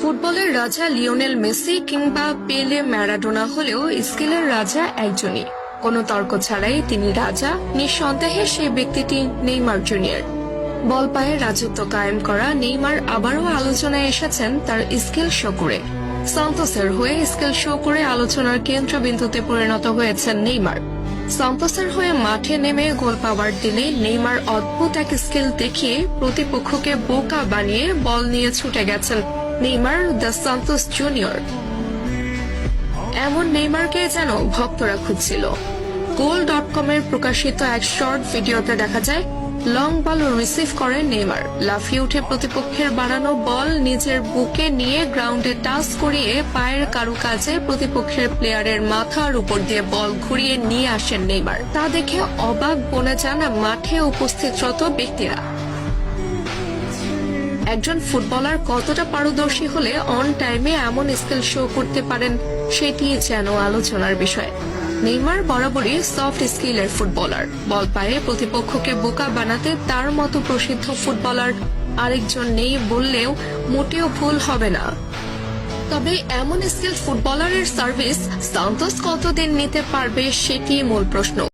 ফুটবলের রাজা Lionel Messi কিংবা পেলে ম্যারাডোনা হলেও স্কিলের রাজা একজনই। কোনো তর্ক ছাড়াই তিনি রাজা, নিঃসন্দেহে সেই ব্যক্তিটি নেইমার জুনিয়র। বল পায়ে রাজত্ব কায়েম করা নেইমার আবারও আলোচনায় এসেছেন তার স্কিল শো করে। সান্তোসের হয়ে স্কিল শো করে আলোচনার কেন্দ্রবিন্দুতে পরিণত হয়েছেন নেইমার। সান্তোসের হয়ে মাঠে নেমে গোল পাওয়ার দিনে নেইমার অদ্ভুত এক স্কিল দেখিয়ে প্রতিপক্ষকে বোকা বানিয়ে বল নিয়ে ছুটে গেছেন নেইমার দ্য সান্তোস জুনিয়র। এমন নেইমারকে যেন ভক্তরা খুঁজছিল। goal.com-এর প্রকাশিত এক শর্ট ভিডিওতে দেখা যায় লং বল রিসিভ করেন নেইমার, লাফিয়ে উঠে প্রতিপক্ষের বানানো বল নিজের বুকে নিয়ে গ্রাউন্ডে টাচ করিয়ে পায়ের কারুকাজে প্রতিপক্ষের প্লেয়ারের মাথার উপর দিয়ে বল ঘুরিয়ে নিয়ে আসেন নেইমার। তা দেখে অবাক বনে যান মাঠে উপস্থিতরত ব্যক্তিরা। একজন ফুটবলার কতটা পারদর্শী হলে অন টাইমে এমন স্কিল শো করতে পারেন সেটি যেন আলোচনার বিষয়। নেইমার বরাবরই সফট স্কিলের ফুটবলার। বল পায়ে প্রতিপক্ষকে বোকা বানাতে তার মতো প্রসিদ্ধ ফুটবলার আরেকজন নেই বললেও মোটেও ভুল হবে না। তবে এমন স্কিল ফুটবলারের সার্ভিস সান্তোস কতদিন নিতে পারবে সেটি মূল প্রশ্ন।